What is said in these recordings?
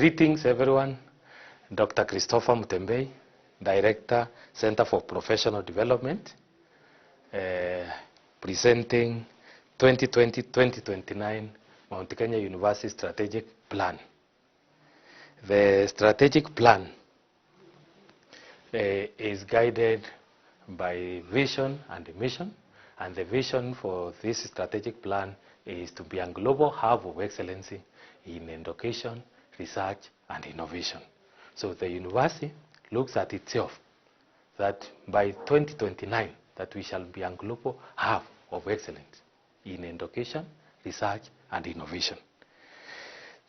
Greetings everyone. Dr. Christopher Mutembei, Director, Center for Professional Development, presenting 2020-2029 Mount Kenya University Strategic Plan. The strategic plan is guided by vision and mission, and the vision for this strategic plan is to be a global hub of excellence in education, research, and innovation. So the university looks at itself that by 2029 that we shall be a global hub of excellence in education, research, and innovation.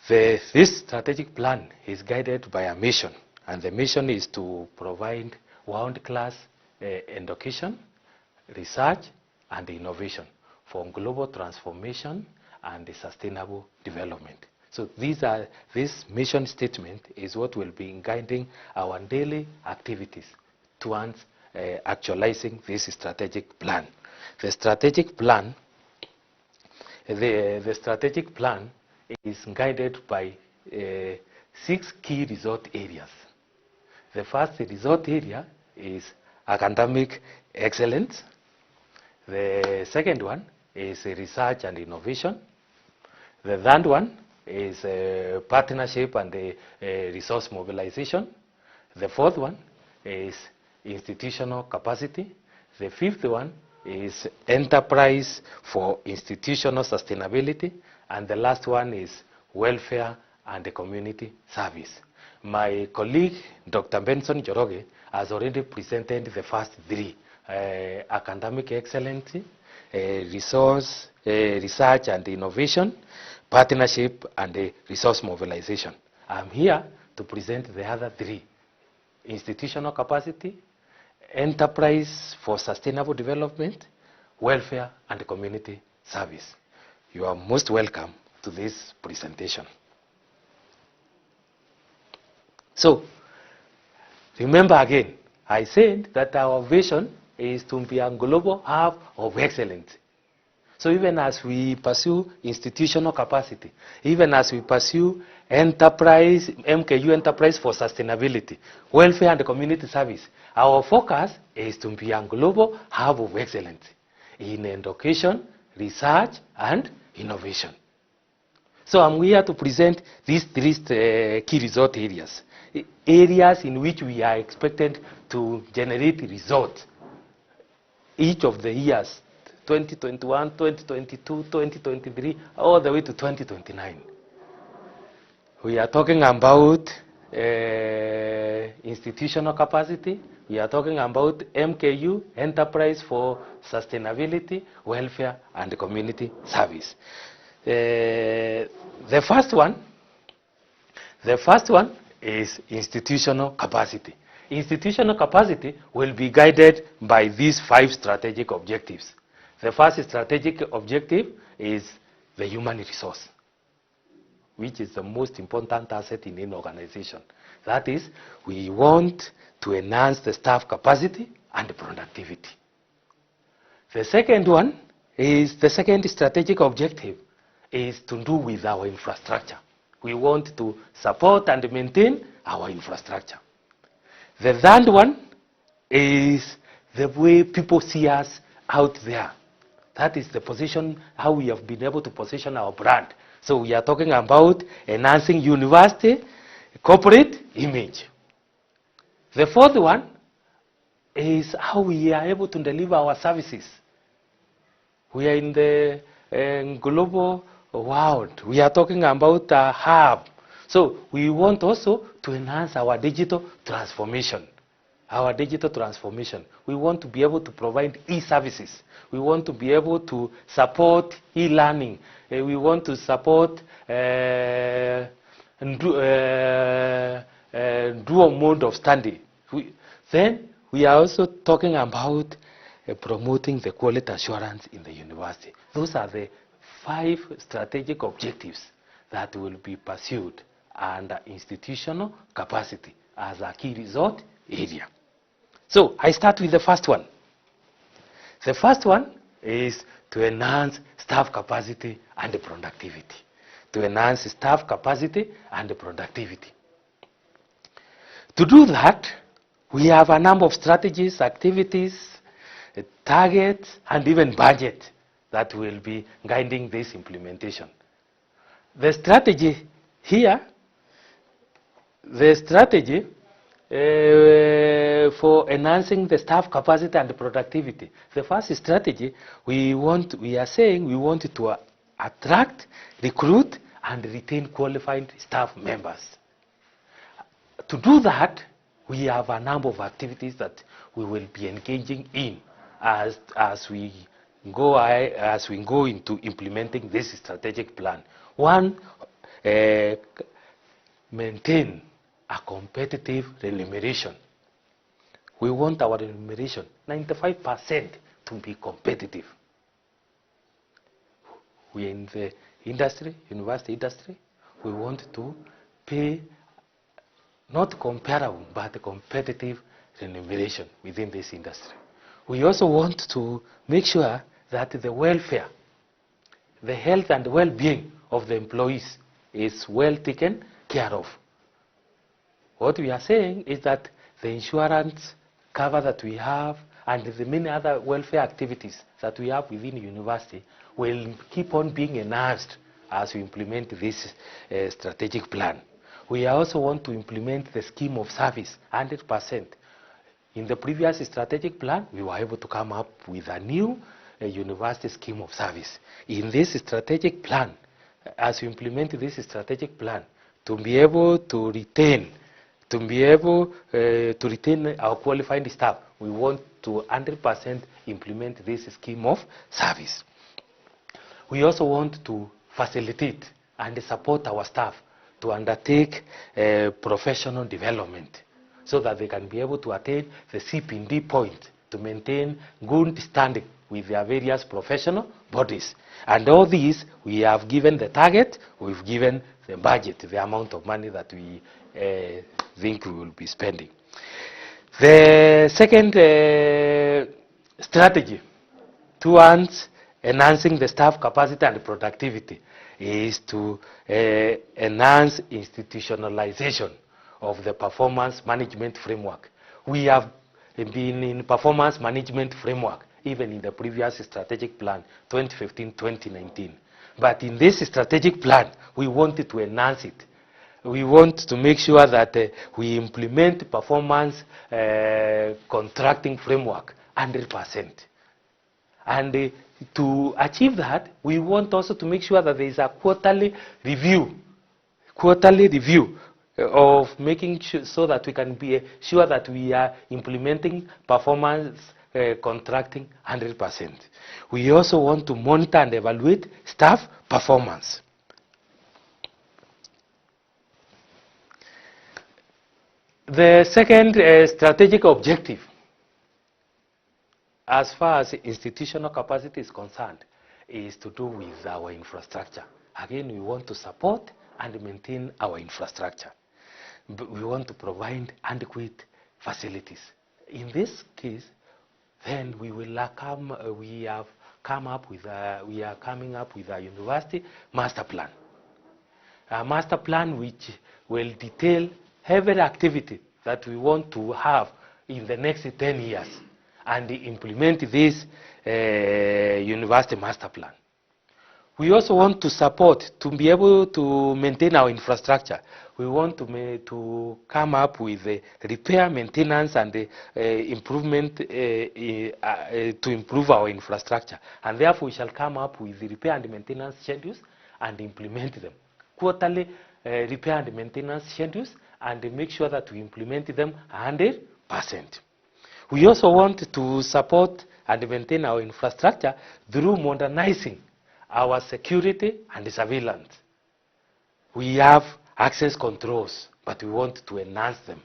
This strategic plan is guided by a mission, and the mission is to provide world-class education, research, and innovation for global transformation and sustainable development. So this mission statement is what will be guiding our daily activities towards actualizing this strategic plan. The strategic plan is guided by 6 key resort areas. The first resort area is academic excellence. The second one is research and innovation. The third one is partnership and resource mobilization. The fourth one is institutional capacity. The fifth one is enterprise for institutional sustainability. And the last one is welfare and community service. My colleague, Dr. Benson Joroge, has already presented the first 3, academic excellence, resource, research and innovation, partnership, and resource mobilization. I'm here to present the other 3, institutional capacity, enterprise for sustainable development, welfare, and community service. You are most welcome to this presentation. So, remember again, I said that our vision is to be a global hub of excellence. So even as we pursue institutional capacity, even as we pursue enterprise, MKU enterprise for sustainability, welfare and community service, our focus is to be a global hub of excellence in education, research, and innovation. So I'm here to present these 3 key result areas. Areas in which we are expected to generate results each of the years, 2021, 2022, 2023, all the way to 2029. We are talking about institutional capacity. We are talking about MKU, enterprise for sustainability, welfare, and community service. The first one is institutional capacity. Institutional capacity will be guided by these 5 strategic objectives. The first strategic objective is the human resource, which is the most important asset in any organization. That is, we want to enhance the staff capacity and productivity. The second one is, the second strategic objective is to do with our infrastructure. We want to support and maintain our infrastructure. The third one is the way people see us out there. That is the position, how we have been able to position our brand. So we are talking about enhancing university corporate image. The fourth one is how we are able to deliver our services. We are in the global world. We are talking about a hub. So we want also to enhance our digital transformation. Our digital transformation. We want to be able to provide e-services. We want to be able to support e-learning. We want to support dual mode of study. Then we are also talking about promoting the quality assurance in the university. Those are the 5 strategic objectives that will be pursued under institutional capacity as a key result area. So I start with the first one. The first one is to enhance staff capacity and productivity. to enhance staff capacity and productivity. To do that, we have a number of strategies, activities, targets, and even budget that will be guiding this implementation. The strategy here, for enhancing the staff capacity and productivity. The first strategy, we are saying we want to attract, recruit, and retain qualified staff members. To do that, we have a number of activities that we will be engaging in as we go into implementing this strategic plan. One, maintain a competitive remuneration. We want our remuneration, 95%, to be competitive. We are in the industry, university industry. We want to pay not comparable, but competitive remuneration within this industry. We also want to make sure that the welfare, the health and well-being of the employees is well taken care of. What we are saying is that the insurance cover that we have and the many other welfare activities that we have within the university will keep on being enhanced as we implement this strategic plan. We also want to implement the scheme of service 100%. In the previous strategic plan, we were able to come up with a new university scheme of service. In this strategic plan, as we implement this strategic plan, to be able to retain our qualified staff, we want to 100% implement this scheme of service. We also want to facilitate and support our staff to undertake professional development so that they can be able to attain the CPD point to maintain good standing with their various professional bodies. And all these, we have given the target, we've given the budget, the amount of money that we think we will be spending. The second strategy towards enhancing the staff capacity and productivity is to enhance institutionalization of the performance management framework. We have been in performance management framework even in the previous strategic plan, 2015-2019. But in this strategic plan, we wanted to enhance it. We want to make sure that we implement performance contracting framework 100%. And to achieve that, we want also to make sure that there is a quarterly review of making sure so that we can be sure that we are implementing performance contracting 100%. We also want to monitor and evaluate staff performance. The second strategic objective, as far as institutional capacity is concerned, is to do with our infrastructure. Again, we want to support and maintain our infrastructure. We want to provide adequate facilities. In this case, then we are coming up with a university master plan. A master plan which will detail every activity that we want to have in the next 10 years and implement this university master plan. We also want to support, to be able to maintain our infrastructure. We want to come up with repair, maintenance, and improvement to improve our infrastructure. And therefore, we shall come up with the repair and maintenance schedules and implement them. Quarterly repair and maintenance schedules, and make sure that we implement them 100%. We also want to support and maintain our infrastructure through modernizing our security and surveillance. We have access controls, but we want to enhance them.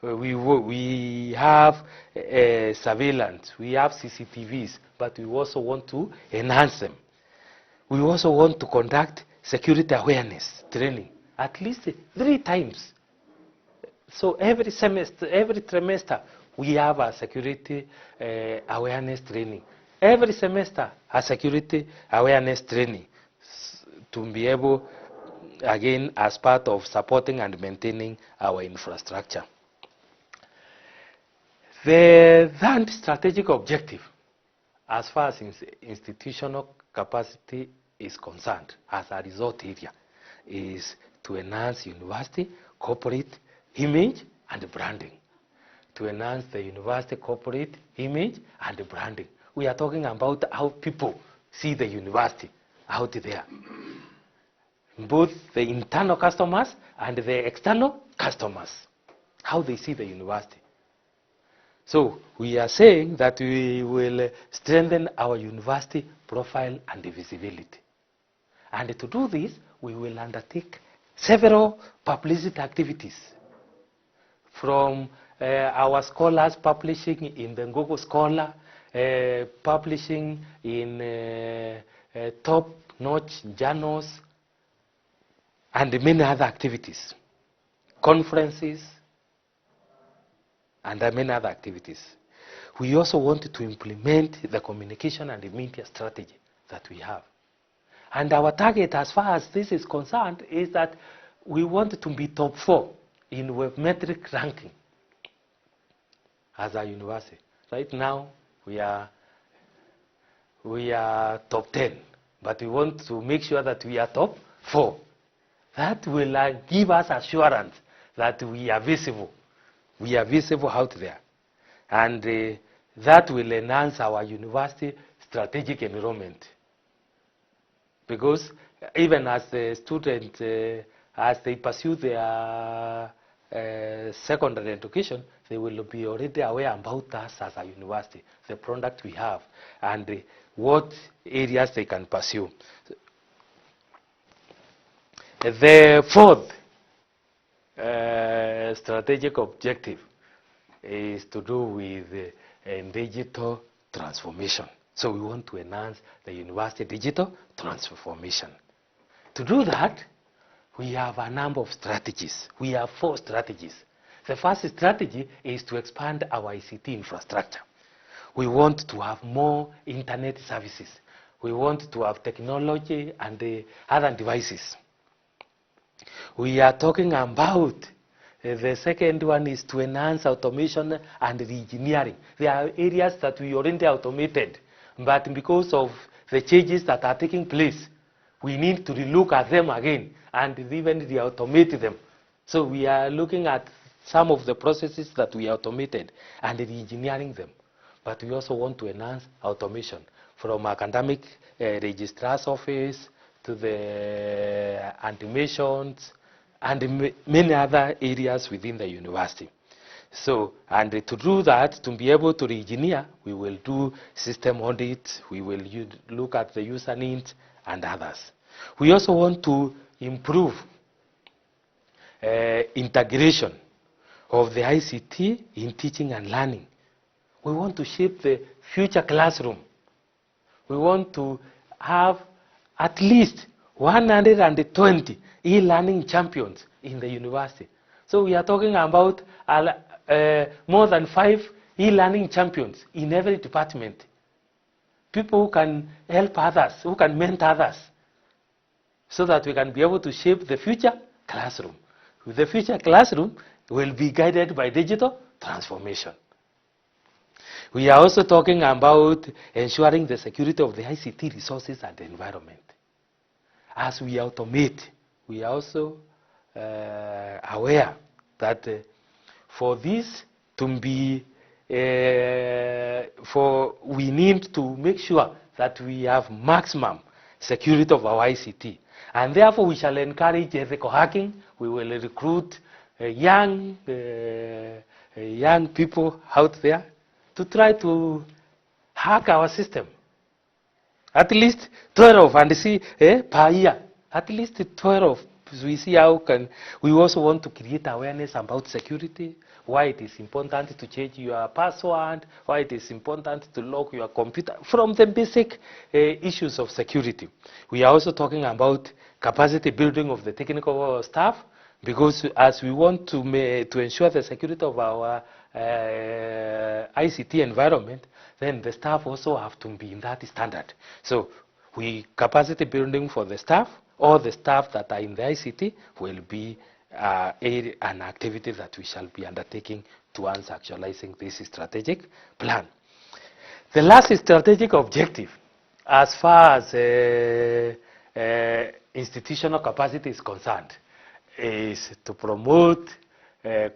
We have surveillance, we have CCTVs, but we also want to enhance them. We also want to conduct security awareness training at least 3 times. So every semester, every trimester, we have a security awareness training. Every semester, a security awareness training to be able, again, as part of supporting and maintaining our infrastructure. The third strategic objective, as far as institutional capacity is concerned, as a resort area, is to enhance university corporate image and branding. To enhance the university corporate image and branding. We are talking about how people see the university out there. Both the internal customers and the external customers. How they see the university. So we are saying that we will strengthen our university profile and visibility. And to do this, we will undertake several publicity activities, from our scholars publishing in the Google Scholar, publishing in top-notch journals, and many other activities, conferences, and many other activities. We also want to implement the communication and the media strategy that we have. And our target, as far as this is concerned, is that we want to be top 4 in webmetric ranking as a university. Right now, we are top 10, but we want to make sure that we are top 4. That will give us assurance that we are visible. We are visible out there. And that will enhance our university strategic enrollment. Because even as the students, as they pursue their secondary education, they will be already aware about us as a university, the product we have, and what areas they can pursue. The fourth strategic objective is to do with digital transformation. So we want to enhance the university digital transformation. To do that, we have a number of strategies. We have 4 strategies. The first strategy is to expand our ICT infrastructure. We want to have more internet services. We want to have technology and other devices. We are talking about the second one is to enhance automation and re-engineering. There are areas that we already automated, but because of the changes that are taking place, we need to relook at them again and even re-automate them. So we are looking at some of the processes that we automated and re-engineering them. But we also want to enhance automation from academic registrar's office to the animations and many other areas within the university. So, and to do that, to be able to re-engineer, we will do system audits, we will look at the user needs and others. We also want to improve integration of the ICT in teaching and learning. We want to shape the future classroom. We want to have at least 120 e-learning champions in the university. So we are talking about more than 5 e-learning champions in every department. People who can help others, who can mentor others, so that we can be able to shape the future classroom. The future classroom will be guided by digital transformation. We are also talking about ensuring the security of the ICT resources and the environment. As we automate, we are also aware that for this to be, we need to make sure that we have maximum security of our ICT. And therefore, we shall encourage ethical hacking. We will recruit young people out there to try to hack our system. At least 12, and see per year. At least 12. We see how can. We also want to create awareness about security, why it is important to change your password, why it is important to lock your computer, from the basic issues of security. We are also talking about capacity building of the technical staff, because as we want to ensure the security of our ICT environment, then the staff also have to be in that standard. So we capacity building for the staff, all the staff that are in the ICT will be an activity that we shall be undertaking towards actualizing this strategic plan. The last strategic objective, as far as institutional capacity is concerned, is to promote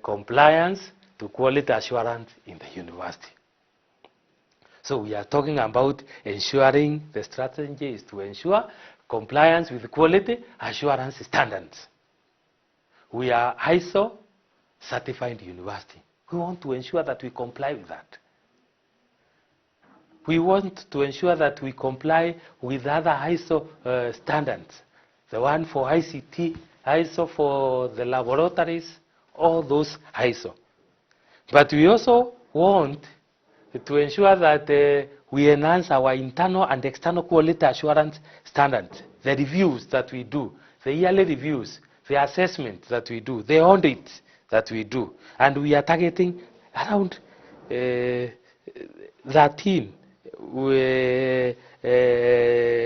compliance to quality assurance in the university. So we are talking about ensuring, the strategy is to ensure compliance with quality assurance standards. We are ISO certified university. We want to ensure that we comply with that. We want to ensure that we comply with other ISO standards. The one for ICT, ISO for the laboratories, all those ISO. But we also want to ensure that we enhance our internal and external quality assurance standards. The reviews that we do, the yearly reviews, the assessment that we do, the audit that we do. And we are targeting around 13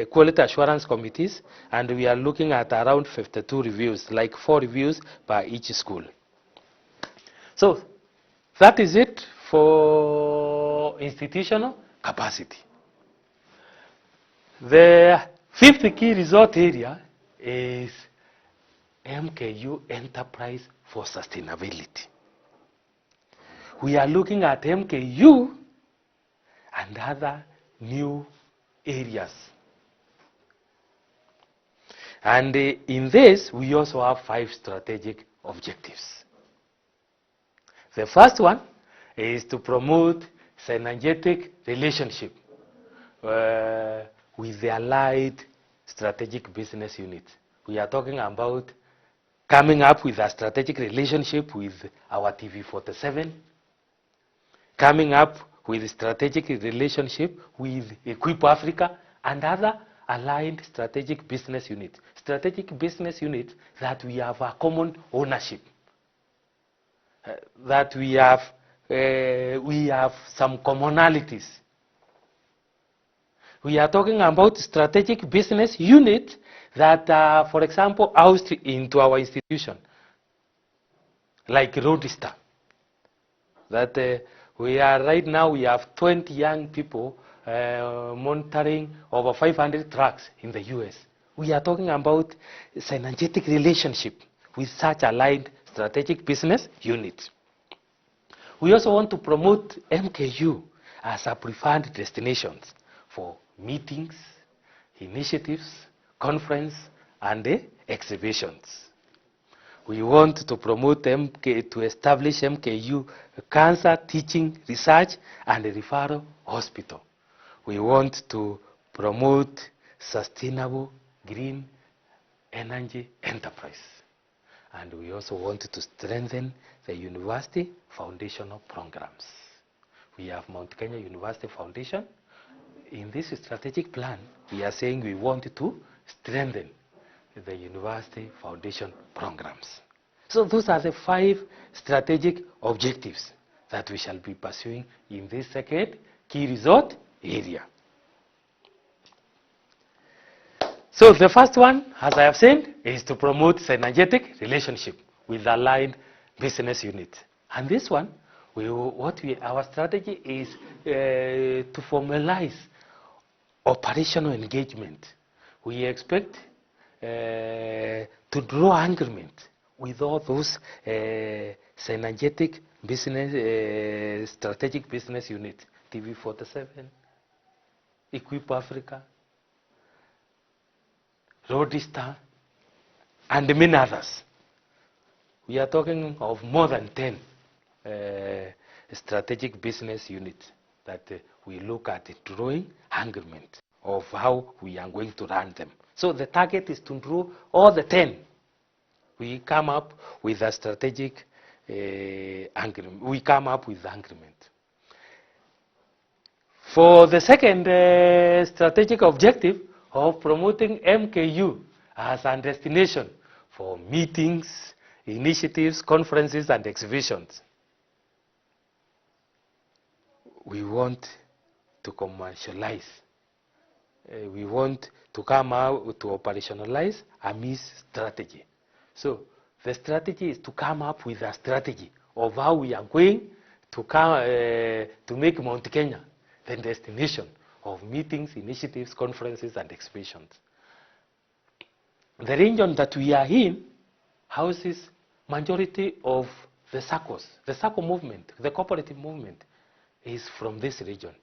quality assurance committees, and we are looking at around 52 reviews, like 4 reviews per each school. So that is it for institutional capacity. The fifth key result area is MKU Enterprise for Sustainability. We are looking at MKU and other new areas. And in this, we also have 5 strategic objectives. The first one is to promote synergetic relationship with the allied strategic business units. We are talking about coming up with a strategic relationship with our TV47, coming up with a strategic relationship with Equip Africa and other aligned strategic business units. Strategic business units that we have a common ownership, that we have some commonalities. We are talking about strategic business units that, for example, housed into our institution, like Roadster. That we are right now, we have 20 young people monitoring over 500 trucks in the US. We are talking about synergetic relationship with such aligned strategic business units. We also want to promote MKU as a preferred destinations for meetings, initiatives, conference, and exhibitions. We want to promote to establish MKU Cancer Teaching Research and Referral Hospital. We want to promote sustainable green energy enterprise. And we also want to strengthen the university foundational programs. We have Mount Kenya University Foundation. In this strategic plan, we are saying we want to strengthen the university foundation programs. So those are the 5 strategic objectives that we shall be pursuing in this second key result area. So the first one, as I have said, is to promote synergetic relationship with aligned business units. And this one, our strategy is to formalize operational engagement. We expect to draw agreement with all those synergetic business, strategic business units, TV47, Equip Africa, Roadster, and many others. We are talking of more than 10 strategic business units that we look at drawing agreement of how we are going to run them. So the target is to draw all the 10. We come up with a strategic agreement. We come up with agreement. For the second strategic objective of promoting MKU as a destination for meetings, initiatives, conferences, and exhibitions, we want to commercialize we want to come out to operationalize a MIS strategy. So the strategy is to come up with a strategy of how we are going to come to make Mount Kenya the destination of meetings, initiatives, conferences, and exhibitions. The region that we are in houses majority of the SACCOs. The SACCO movement, the cooperative movement, is from this region.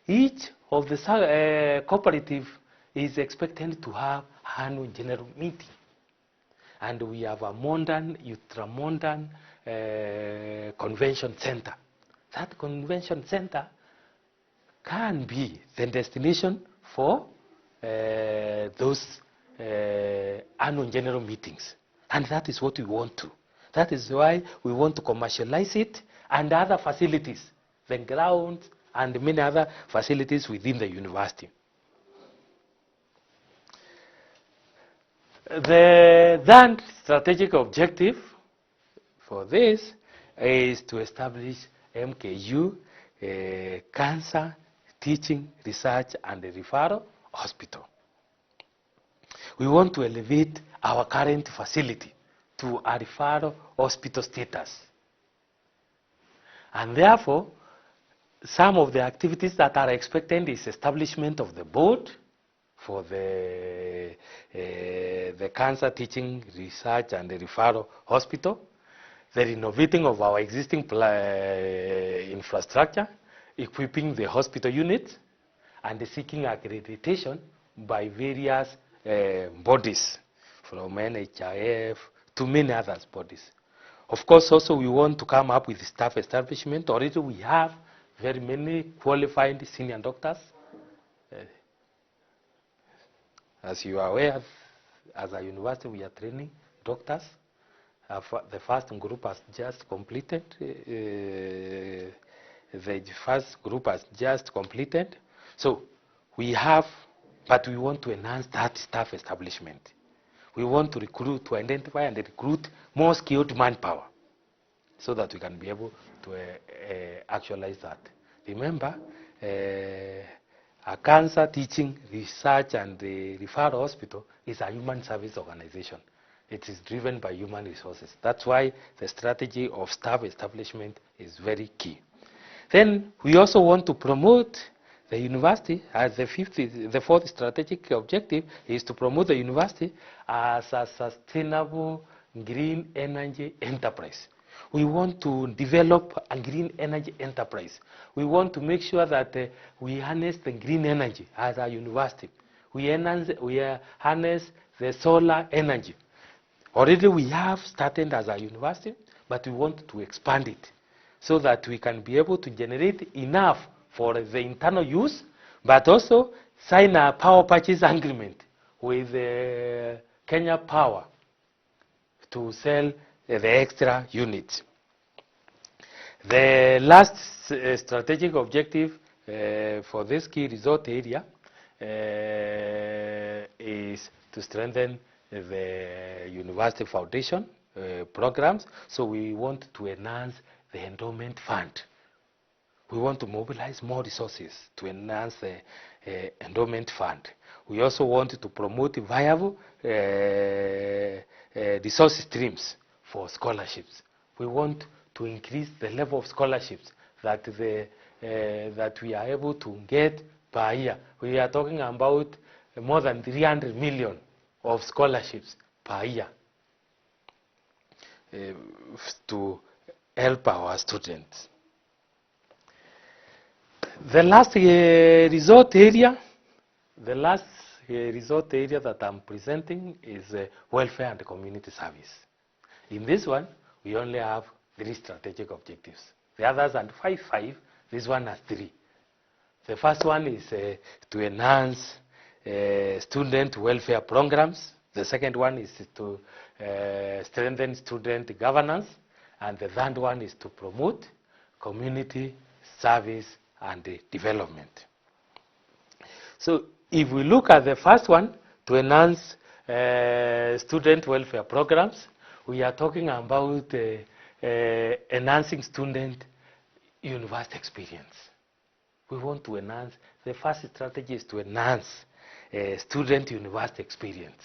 Each of the cooperative is expected to have annual general meeting. And we have a modern, ultra-modern convention center. That convention center can be the destination for those annual general meetings. And that is what we want to. That is why we want to commercialize it and other facilities, the grounds and many other facilities within the university. The third strategic objective for this is to establish MKU, Cancer Teaching, Research and Referral Hospital. We want to elevate our current facility to a referral hospital status. And therefore, some of the activities that are expected is establishment of the board for the Cancer Teaching, Research and Referral Hospital, the renovating of our existing infrastructure, equipping the hospital units, and seeking accreditation by various bodies, from NHIF to many other bodies. Of course, also we want to come up with staff establishment. Already we have very many qualified senior doctors. As you are aware, as a university, we are training doctors. The first group has just completed. The first group has just completed. So we have, but we want to enhance that staff establishment. We want to recruit, to identify and recruit more skilled manpower so that we can be able to actualize that. Remember, a Cancer Teaching, Research and Referral Hospital is a human service organization. It is driven by human resources. That's why the strategy of staff establishment is very key. Then we also want to promote the university as the fourth strategic objective is to promote the university as a sustainable green energy enterprise. We want to develop a green energy enterprise. We want to make sure that we harness the green energy as a university. We harness the solar energy. Already we have started as a university, but we want to expand it so that we can be able to generate enough for the internal use, but also sign a power purchase agreement with Kenya Power to sell the extra units. The last strategic objective for this key resort area is to strengthen the university foundation programs. So we want to enhance the endowment fund. We want to mobilize more resources to enhance the endowment fund. We also want to promote viable resource streams for scholarships. We want to increase the level of scholarships that we are able to get per year. We are talking about more than 300 million of scholarships per year to help our students. The last resort area that I'm presenting is welfare and community service. In this one, we only have 3 strategic objectives. The others are 5. This one has 3. The first one is to enhance student welfare programs. The second one is to strengthen student governance. And the third one is to promote community service and development. So if we look at the first one, to enhance student welfare programs, we are talking about enhancing student university experience. we want to enhance, the first strategy is to enhance student university experience.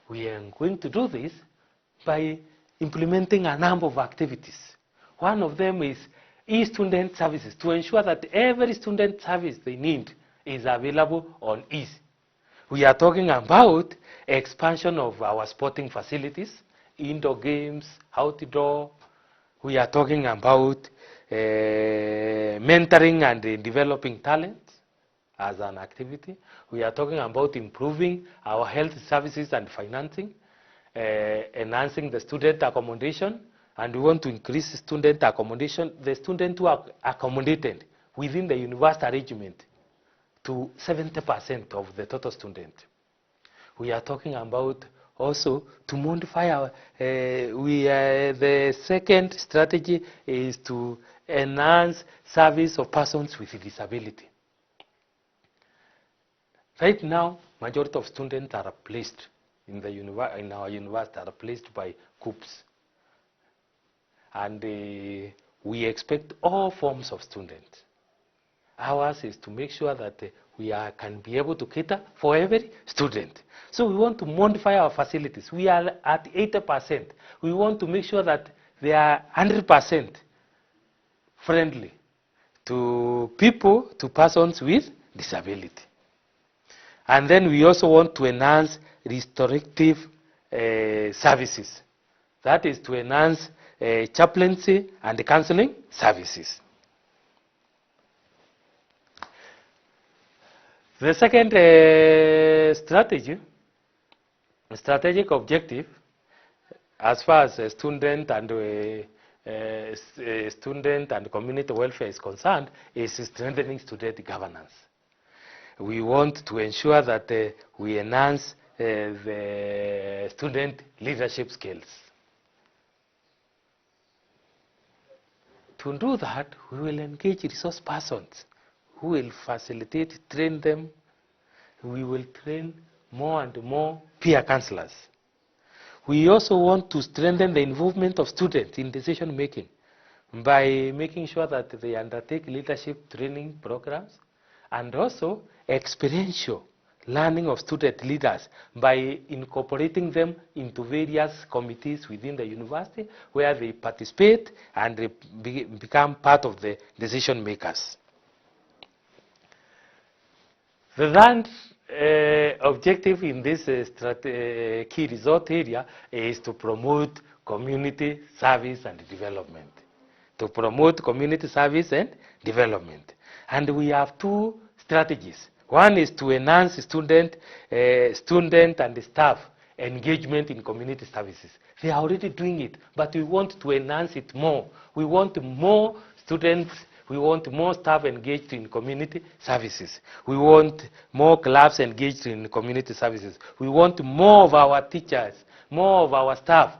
We are going to do this by implementing a number of activities. One of them is e-student services, to ensure that every student service they need is available on ease. We are talking about expansion of our sporting facilities, indoor games, outdoor. We are talking about mentoring and developing talent as an activity. We are talking about improving our health services and financing, enhancing the student accommodation, and we want to increase student accommodation, the students who are accommodated within the university arrangement to 70% of the total student. We are talking about also to modify our, the second strategy is to enhance service of persons with disability. Right now, majority of students are placed in our university are placed by COOPs. And we expect all forms of students. Ours is to make sure that we can be able to cater for every student. So we want to modify our facilities. We are at 80%. We want to make sure that they are 100% friendly to people, to persons with disability. And then we also want to enhance restorative services. That is to enhance chaplaincy and counseling services. The second strategic objective, as far as student and community welfare is concerned, is strengthening student governance. We want to ensure that we enhance the student leadership skills. To do that, we will engage resource persons who will facilitate, train them. We will train more and more peer counselors. We also want to strengthen the involvement of students in decision making by making sure that they undertake leadership training programs and also experiential learning of student leaders by incorporating them into various committees within the university where they participate and they become part of the decision makers. The third objective in this key result area is to promote community service and development. To promote community service and development. And we have two strategies. One is to enhance student and staff engagement in community services. They are already doing it, but we want to enhance it more. We want more students, we want more staff engaged in community services. We want more clubs engaged in community services. We want more of our teachers, more of our staff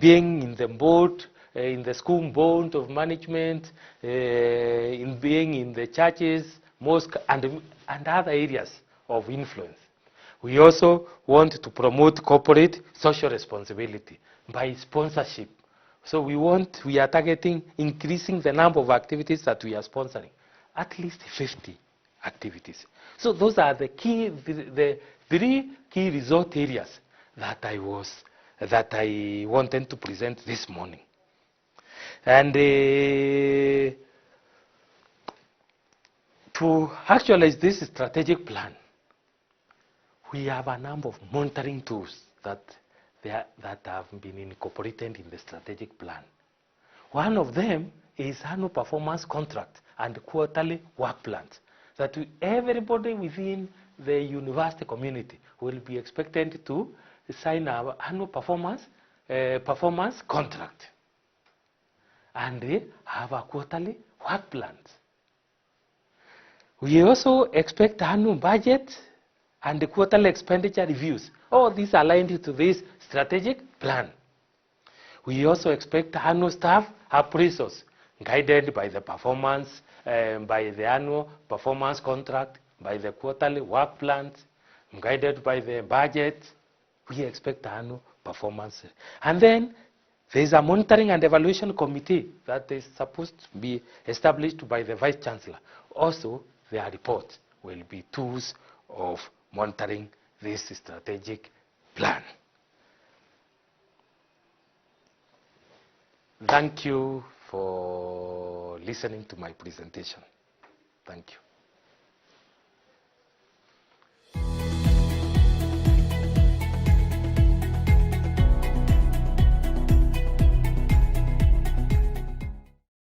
being in the board, in the school board of management, in being in the churches, mosque, and other areas of influence. We also want to promote corporate social responsibility by sponsorship. So we are targeting increasing the number of activities that we are sponsoring, at least 50 activities. So those are the three key result areas that I wanted to present this morning. And to actualize this strategic plan, we have a number of monitoring tools that have been incorporated in the strategic plan. One of them is annual performance contract and quarterly work plans that everybody within the university community will be expected to sign our annual performance contract and have a quarterly work plans. We also expect annual budget and the quarterly expenditure reviews. All these are aligned to this strategic plan. We also expect annual staff appraisals guided by the performance, by the annual performance contract, by the quarterly work plans, guided by the budget. We expect annual performance. And then There is a monitoring and evaluation committee that is supposed to be established by the Vice Chancellor. Also, their report will be tools of monitoring this strategic plan. Thank you for listening to my presentation. Thank you.